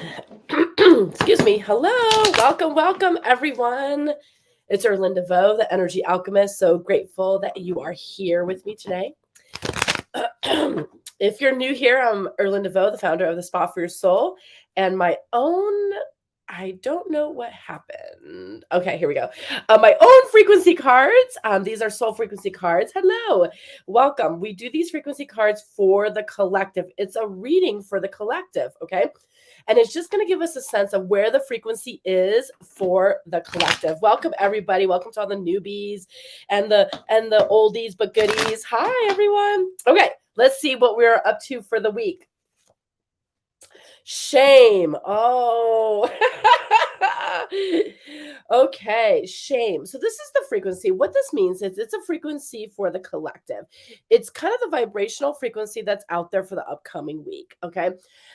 Excuse me. Hello. Welcome, everyone. It's Erlinda Vo, the Energy Alchemist. So grateful that you are here with me today. If you're new here, I'm Erlinda Vo, the founder of the Spa for Your Soul, and my own. I don't know what happened. Okay, here we go. My own frequency cards. These are soul frequency cards. Hello, welcome. We do these frequency cards for the collective. It's a reading for the collective. Okay, and it's just going to give us a sense of where the frequency is for the collective. Welcome everybody. Welcome to all the newbies and the oldies but goodies. Hi everyone. Okay, let's see what we're up to for the week. Shame. Oh. Okay, shame. So this is the frequency. What this means is it's a frequency for the collective. It's kind of the vibrational frequency that's out there for the upcoming week. Okay,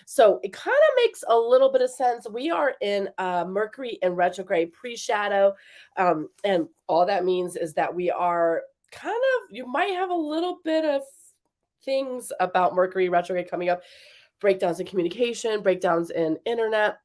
so it kind of makes a little bit of sense. We are in Mercury in retrograde pre-shadow, and all that means is that we are kind of, you might have a little bit of things about Mercury retrograde coming up, breakdowns in communication, breakdowns in internet,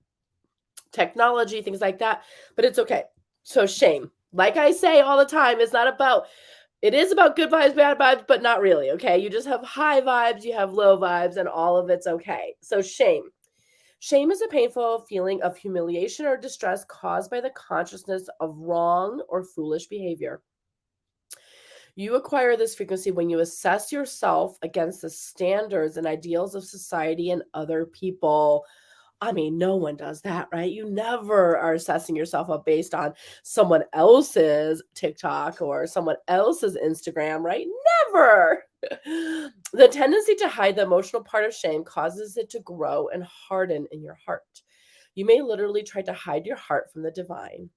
technology, things like that. But it's okay. So shame, like I say all the time, it is about good vibes, bad vibes, but not really. Okay. You just have high vibes, you have low vibes, and all of it's okay. So shame. Shame is a painful feeling of humiliation or distress caused by the consciousness of wrong or foolish behavior. You acquire this frequency when you assess yourself against the standards and ideals of society and other people. I mean, no one does that, right? You never are assessing yourself up based on someone else's TikTok or someone else's Instagram, right? Never. The tendency to hide the emotional part of shame causes it to grow and harden in your heart. You may literally try to hide your heart from the divine.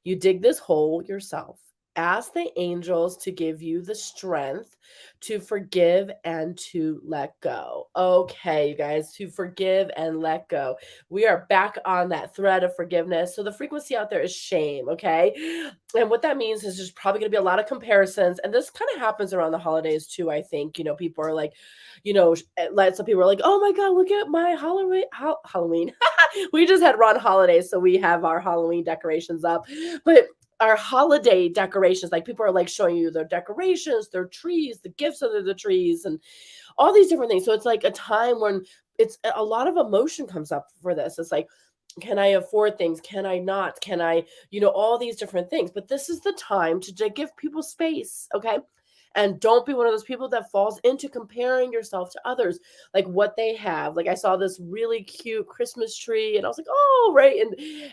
You dig this hole yourself. Ask the angels to give you the strength to forgive and to let go. Okay, you guys, to forgive and let go. We are back on that thread of forgiveness. So the frequency out there is shame, okay? And what that means is there's probably going to be a lot of comparisons. And this kind of happens around the holidays too, I think. People are like, some people are like, oh my God, look at my Halloween. We just had Ron holidays, so we have our Halloween decorations up. But our holiday decorations, like people are like showing you their decorations, their trees, the gifts under the trees, and all these different things. So it's like a time when it's a lot of emotion comes up for this. It's like, can I afford things? Can I not? Can I, all these different things. But this is the time to give people space, okay? And don't be one of those people that falls into comparing yourself to others, like what they have. Like I saw this really cute Christmas tree and I was like, oh, right.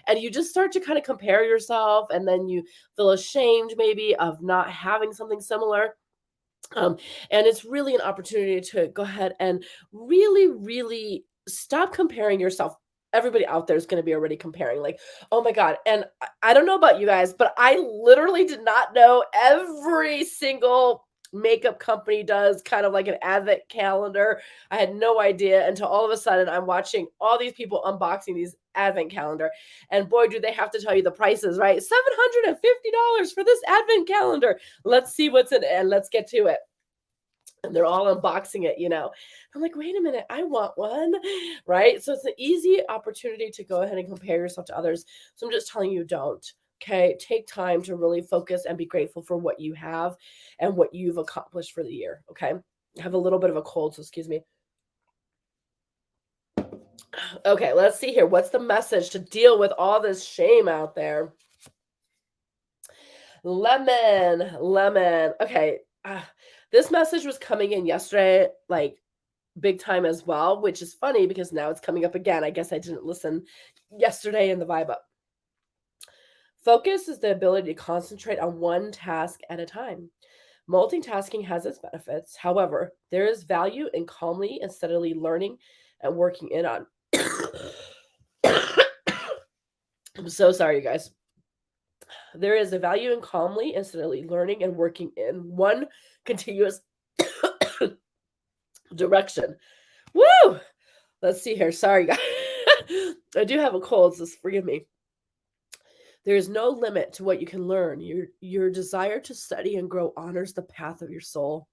And you just start to kind of compare yourself, and then you feel ashamed maybe of not having something similar. And it's really an opportunity to go ahead and really, really stop comparing yourself. Everybody out there is going to be already comparing, like, oh my God. And I don't know about you guys, but I literally did not know every single makeup company does kind of like an advent calendar. I had no idea until all of a sudden I'm watching all these people unboxing these advent calendar. And boy, do they have to tell you the prices, right? $750 for this advent calendar. Let's see what's in it and let's get to it. And they're all unboxing it. I'm like, wait a minute, I want one, right? So it's an easy opportunity to go ahead and compare yourself to others. So I'm just telling you, don't. Okay, take time to really focus and be grateful for what you have and what you've accomplished for the year. Okay, I have a little bit of a cold, so excuse me. Okay, let's see here. What's the message to deal with all this shame out there? Lemon. Okay, this message was coming in yesterday, like big time as well, which is funny because now it's coming up again. I guess I didn't listen yesterday in the vibe up. Focus is the ability to concentrate on one task at a time. Multitasking has its benefits. However, there is value in calmly and steadily learning and working in on. I'm so sorry, you guys. There is a value in calmly and steadily learning and working in one continuous direction. Woo! Let's see here. Sorry, guys. I do have a cold, so forgive me. There is no limit to what you can learn. Your desire to study and grow honors the path of your soul.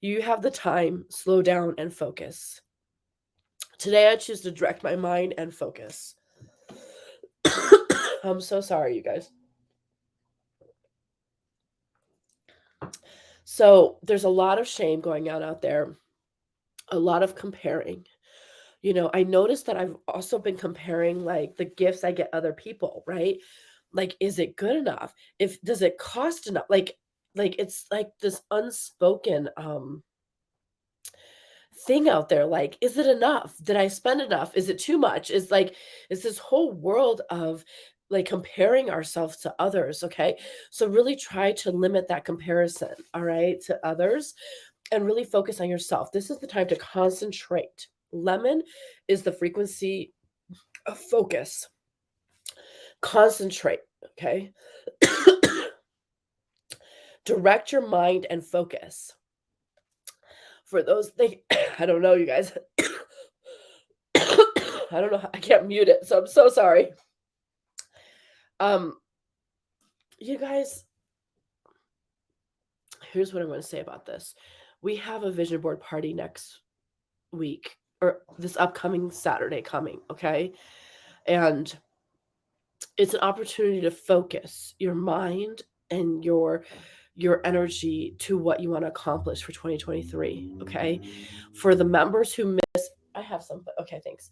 You have the time, slow down and focus. Today I choose to direct my mind and focus. I'm so sorry, you guys. So there's a lot of shame going on out there, a lot of comparing. I noticed that I've also been comparing like the gifts I get other people, right? Like, is it good enough? If does it cost enough? Like it's like this unspoken thing out there. Like, is it enough? Did I spend enough? Is it too much? Is this whole world of like comparing ourselves to others, okay? So really try to limit that comparison, all right, to others and really focus on yourself. This is the time to concentrate. Lemon is the frequency of focus. Concentrate, okay? Direct your mind and focus. For those things, I don't know, you guys. I don't know. I can't mute it, so I'm so sorry. You guys, here's what I'm going to say about this. We have a vision board party next week, or this upcoming Saturday coming, okay? And it's an opportunity to focus your mind and your energy to what you want to accomplish for 2023, okay? For the members who missed, I have some, okay, thanks.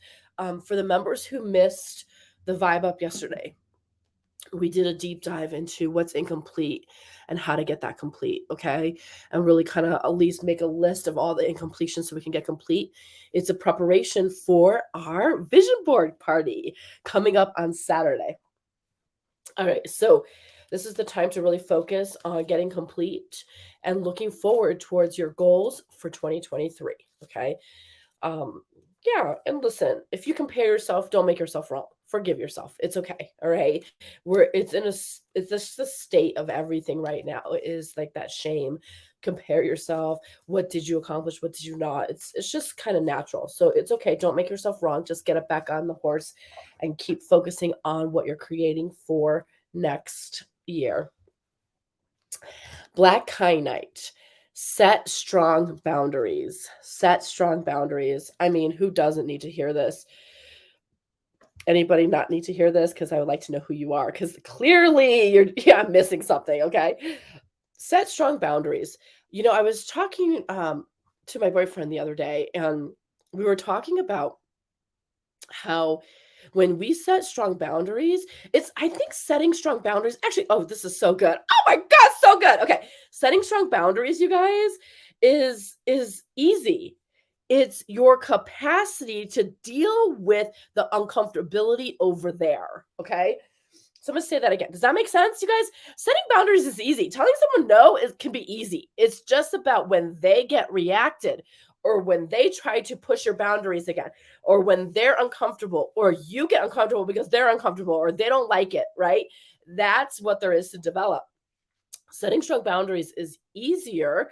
For the members who missed the vibe up yesterday, we did a deep dive into what's incomplete and how to get that complete, okay? And really kind of at least make a list of all the incompletions so we can get complete. It's a preparation for our vision board party coming up on Saturday. All right, so this is the time to really focus on getting complete and looking forward towards your goals for 2023, okay? Yeah, and listen, if you compare yourself, don't make yourself wrong. Forgive yourself. It's okay. All right. It's just the state of everything right now is like that shame. Compare yourself. What did you accomplish? What did you not? It's just kind of natural. So it's okay. Don't make yourself wrong. Just get it back on the horse and keep focusing on what you're creating for next year. Black Kyanite. Set strong boundaries. Set strong boundaries. I mean, who doesn't need to hear this? Anybody not need to hear this? Because I would like to know who you are. Because clearly you're missing something. Okay. Set strong boundaries. I was talking to my boyfriend the other day, and we were talking about how when we set strong boundaries, I think setting strong boundaries actually, oh, this is so good. Oh my God, so good. Okay. Setting strong boundaries, you guys, is easy. It's your capacity to deal with the uncomfortability over there. Okay. So I'm going to say that again. Does that make sense, you guys? Setting boundaries is easy. Telling someone no can be easy. It's just about when they get reacted, or when they try to push your boundaries again, or when they're uncomfortable, or you get uncomfortable because they're uncomfortable, or they don't like it, right? That's what there is to develop. Setting strong boundaries is easier,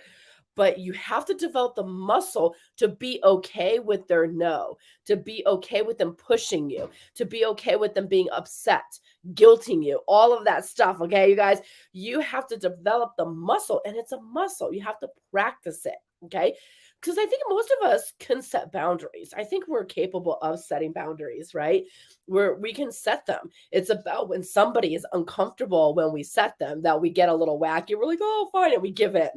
but you have to develop the muscle to be okay with their no, to be okay with them pushing you, to be okay with them being upset, guilting you, all of that stuff. Okay, you guys, you have to develop the muscle, and it's a muscle. You have to practice it. Okay. Because I think most of us can set boundaries. I think we're capable of setting boundaries, right? We can set them. It's about when somebody is uncomfortable when we set them that we get a little wacky. We're like, oh, fine, and we give in.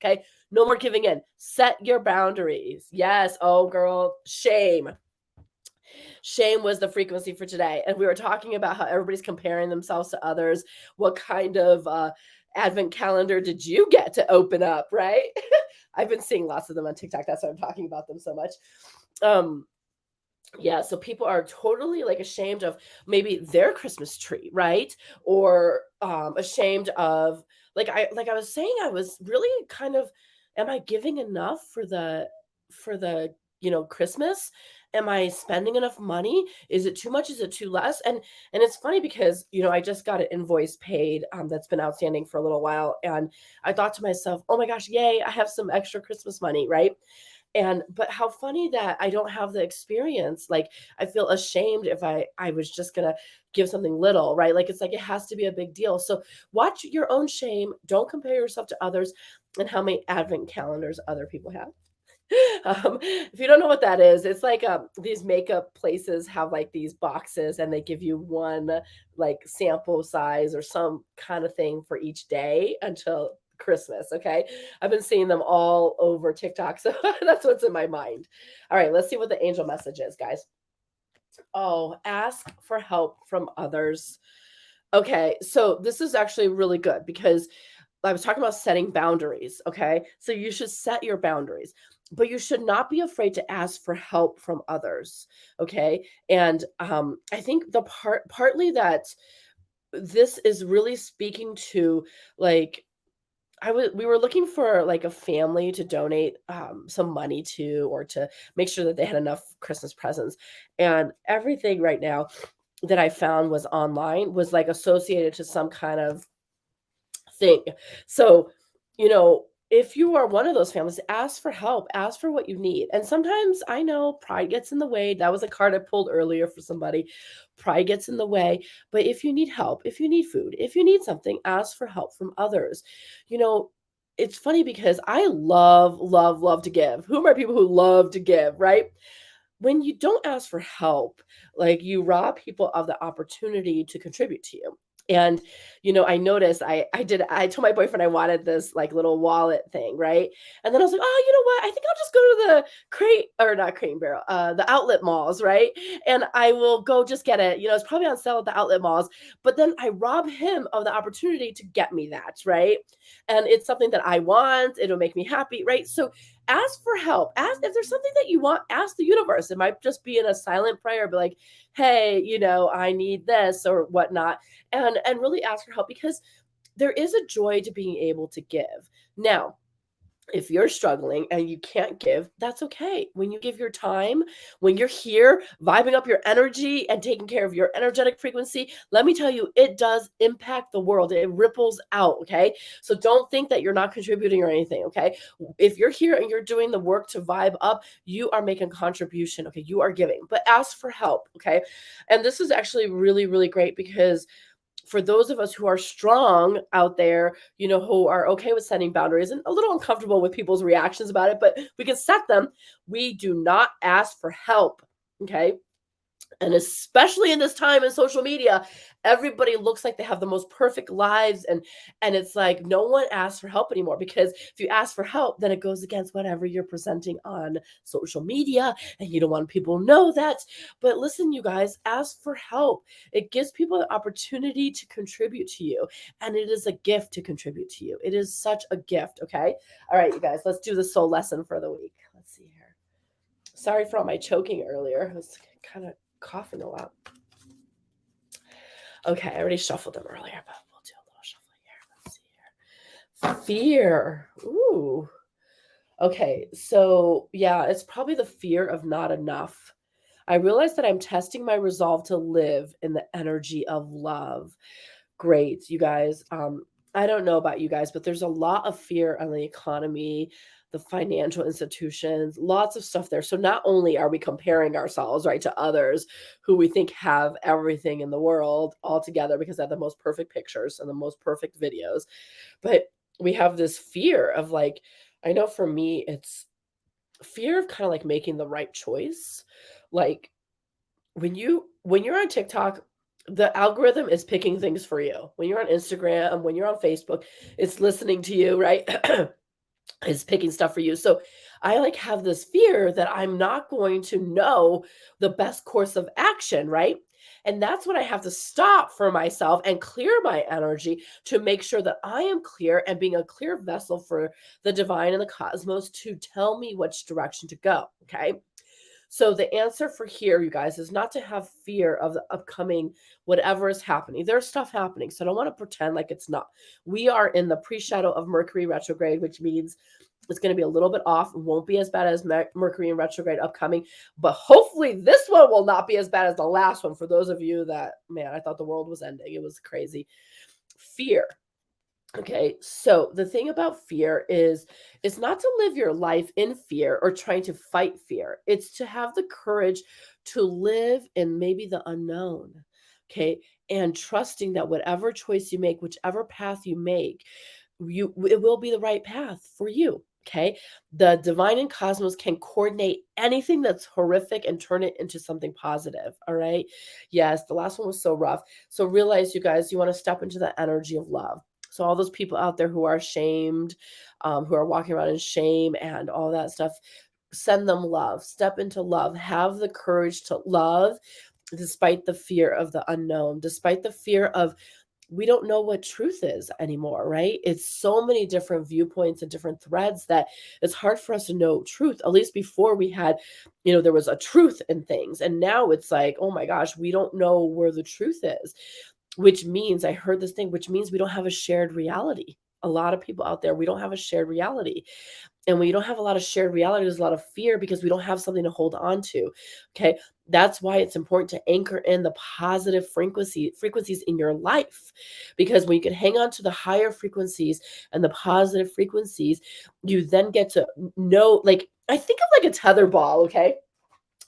Okay. No more giving in. Set your boundaries. Yes. Oh, girl, shame. Shame was the frequency for today. And we were talking about how everybody's comparing themselves to others. What kind of advent calendar did you get to open up, right? I've been seeing lots of them on TikTok. That's why I'm talking about them so much. Yeah, so people are totally like ashamed of maybe their Christmas tree, right? Or ashamed of like I was saying, I was really kind of, am I giving enough for the Christmas? Am I spending enough money? Is it too much? Is it too less? And it's funny because I just got an invoice paid that's been outstanding for a little while, and I thought to myself, oh my gosh, yay, I have some extra Christmas money, right? But how funny that I don't have the experience. Like, I feel ashamed if I was just going to give something little, right? Like, it's like, it has to be a big deal. So watch your own shame. Don't compare yourself to others and how many advent calendars other people have. If you don't know what that is, it's like these makeup places have like these boxes and they give you one like sample size or some kind of thing for each day until Christmas. Okay. I've been seeing them all over TikTok. So that's what's in my mind. All right. Let's see what the angel message is, guys. Oh, ask for help from others. Okay. So this is actually really good because I was talking about setting boundaries, okay? So you should set your boundaries, but you should not be afraid to ask for help from others, okay? And I think the partly that this is really speaking to like we were looking for like a family to donate some money to or to make sure that they had enough Christmas presents, and everything right now that I found was online was like associated to some kind of thing. So, if you are one of those families, ask for help, ask for what you need. And sometimes I know pride gets in the way. That was a card I pulled earlier for somebody. Pride gets in the way. But if you need help, if you need food, if you need something, ask for help from others. You know, it's funny because I love, love, love to give. Who are my people who love to give, right? When you don't ask for help, like you rob people of the opportunity to contribute to you. And I noticed I told my boyfriend I wanted this like little wallet thing, right? And then I was like, oh, you know what? I think I'll just go to the crate or not crate and barrel, the outlet malls, right? And I will go just get it. It's probably on sale at the outlet malls. But then I rob him of the opportunity to get me that, right? And it's something that I want. It'll make me happy, right? So ask for help. Ask if there's something that you want, ask the universe. It might just be in a silent prayer, be like, hey, I need this or whatnot. And really ask for help because there is a joy to being able to give. Now, if you're struggling and you can't give, that's okay. When you give your time, when you're here vibing up your energy and taking care of your energetic frequency, let me tell you, it does impact the world. It ripples out. Okay. So don't think that you're not contributing or anything. Okay. If you're here and you're doing the work to vibe up, you are making contribution. Okay. You are giving, but ask for help. Okay. And this is actually really, really great because for those of us who are strong out there, who are okay with setting boundaries and a little uncomfortable with people's reactions about it, but we can set them. We do not ask for help. Okay. And especially in this time in social media, everybody looks like they have the most perfect lives, and it's like no one asks for help anymore, because if you ask for help, then it goes against whatever you're presenting on social media, and you don't want people to know that. But listen, you guys, ask for help. It gives people the opportunity to contribute to you, and it is a gift to contribute to you. It is such a gift. Okay. All right, you guys, let's do the soul lesson for the week. Let's see here. Sorry for all my choking earlier. I was kind of coughing a lot. Okay, I already shuffled them earlier, but we'll do a little shuffling here. Let's see here. Fear. Ooh. Okay, so yeah, it's probably the fear of not enough. I realize that I'm testing my resolve to live in the energy of love. Great, you guys. I don't know about you guys, but there's a lot of fear on the economy, the financial institutions, lots of stuff there. So not only are we comparing ourselves, right, to others who we think have everything in the world all together because they have the most perfect pictures and the most perfect videos, but we have this fear of like, I know for me, it's fear of kind of like making the right choice. Like when you're on TikTok, the algorithm is picking things for you. When you're on Instagram, when you're on Facebook, it's listening to you, right? Is picking stuff for you. So I like have this fear that I'm not going to know the best course of action, right? And that's when I have to stop for myself and clear my energy to make sure that I am clear and being a clear vessel for the divine and the cosmos to tell me which direction to go. Okay. So the answer for here, you guys, is not to have fear of the upcoming whatever is happening. There's stuff happening, so I don't want to pretend like it's not. We are in the pre-shadow of Mercury retrograde, which means it's going to be a little bit off. It won't be as bad as Mercury in retrograde upcoming, but hopefully this one will not be as bad as the last one. For those of you that, man, I thought the world was ending. It was crazy. Fear. Okay, so the thing about fear is it's not to live your life in fear or trying to fight fear. It's to have the courage to live in maybe the unknown. Okay, and trusting that whatever choice you make, whichever path you make, it will be the right path for you. Okay. The divine and cosmos can coordinate anything that's horrific and turn it into something positive. All right. Yes, the last one was so rough. So realize, you guys, you want to step into the energy of love. So all those people out there who are shamed, who are walking around in shame and all that stuff, send them love. Step into love. Have the courage to love despite the fear of the unknown, despite the fear of we don't know what truth is anymore, right? It's so many different viewpoints and different threads that it's hard for us to know truth. At least before we had, there was a truth in things. And now it's like, oh my gosh, we don't know where the truth is, which means I heard this thing, which means we don't have a shared reality. A lot of people out there, we don't have a shared reality. And when you don't have a lot of shared reality, there's a lot of fear because we don't have something to hold on to. Okay. That's why it's important to anchor in the positive frequencies in your life. Because when you can hang on to the higher frequencies and the positive frequencies, you then get to know, like, I think of like a tether ball, okay?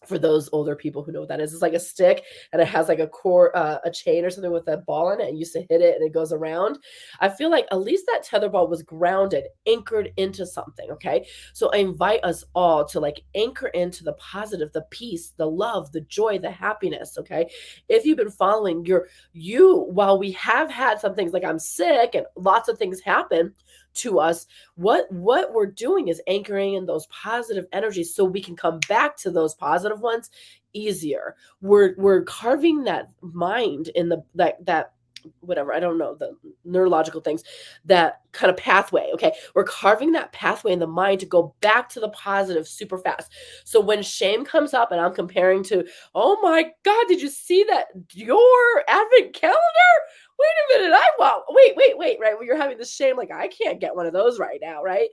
For those older people who know what that is, it's like a stick and it has like a core, a chain or something with a ball in it, and you used to hit it and it goes around. I feel like at least that tether ball was grounded, anchored into something. Okay. So I invite us all to like anchor into the positive, the peace, the love, the joy, the happiness. Okay. If you've been following while we have had some things like I'm sick and lots of things happen to us, what we're doing is anchoring in those positive energies so we can come back to those positive ones easier. We're carving that mind in that whatever, I don't know, the neurological things, that kind of pathway. Okay. We're carving that pathway in the mind to go back to the positive super fast. So when shame comes up and I'm comparing to, oh my God, did you see that your advent calendar? Wait a minute, I want, wait, right? When you're having this shame, like I can't get one of those right now, right?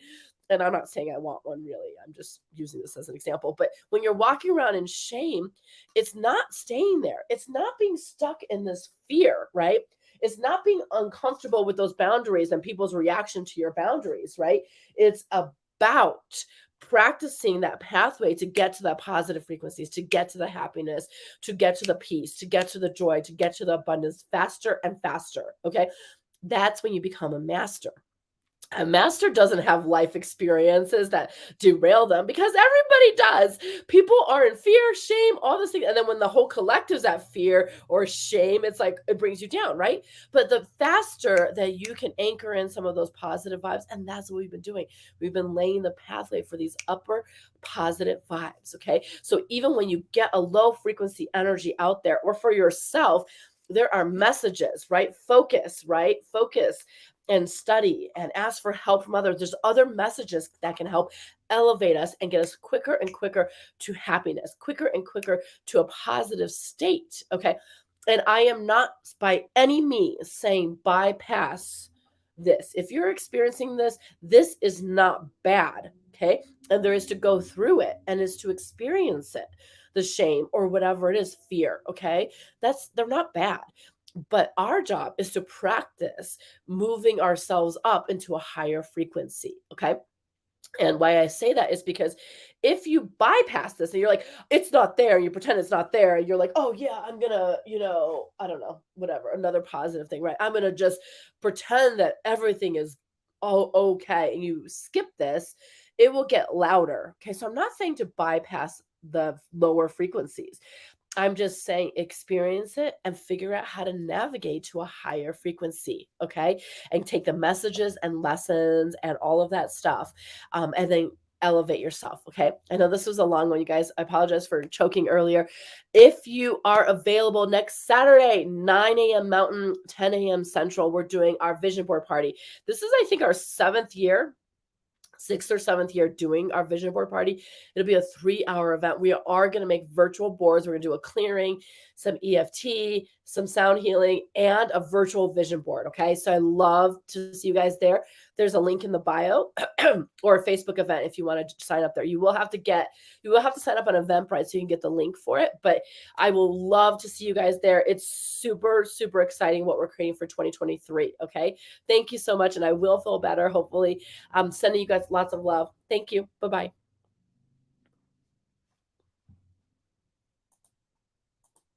And I'm not saying I want one really. I'm just using this as an example. But when you're walking around in shame, it's not staying there. It's not being stuck in this fear, right? It's not being uncomfortable with those boundaries and people's reaction to your boundaries, right? It's about practicing that pathway to get to that positive frequencies, to get to the happiness, to get to the peace, to get to the joy, to get to the abundance faster and faster. Okay. That's when you become a master. A master doesn't have life experiences that derail them, because everybody does. People are in fear, shame, all this thing. And then when the whole collective's at fear or shame, it's like it brings you down, right? But the faster that you can anchor in some of those positive vibes, and that's what we've been doing. We've been laying the pathway for these upper positive vibes. Okay. So even when you get a low frequency energy out there or for yourself, there are messages, right? Focus, right? Focus and study and ask for help from others. There's other messages that can help elevate us and get us quicker and quicker to happiness, quicker and quicker to a positive state. Okay. And I am not by any means saying bypass this. If you're experiencing this, this is not bad. Okay. And there is to go through it and is to experience it, the shame or whatever it is, fear. Okay. They're not bad. But our job is to practice moving ourselves up into a higher frequency. Okay. And why I say that is because if you bypass this and you're like, it's not there, and you pretend it's not there, and you're like, oh yeah, I'm gonna, I don't know, whatever, another positive thing, right? I'm gonna just pretend that everything is all okay, and you skip this, it will get louder. Okay. So I'm not saying to bypass the lower frequencies. I'm just saying experience it and figure out how to navigate to a higher frequency. Okay. And take the messages and lessons and all of that stuff. And then elevate yourself. Okay. I know this was a long one, you guys. I apologize for choking earlier. If you are available next Saturday, 9 a.m. Mountain, 10 a.m. Central, we're doing our vision board party. This is, I think, our 6th or 7th year doing our vision board party. It'll be a 3-hour event. We are going to make virtual boards. We're going to do a clearing, some EFT, some sound healing, and a virtual vision board. Okay. So I love to see you guys there. There's a link in the bio or a Facebook event if you want to sign up there. You will have to sign up on Eventbrite so you can get the link for it. But I will love to see you guys there. It's super, super exciting what we're creating for 2023. Okay. Thank you so much. And I will feel better. Hopefully, I'm sending you guys lots of love. Thank you. Bye-bye.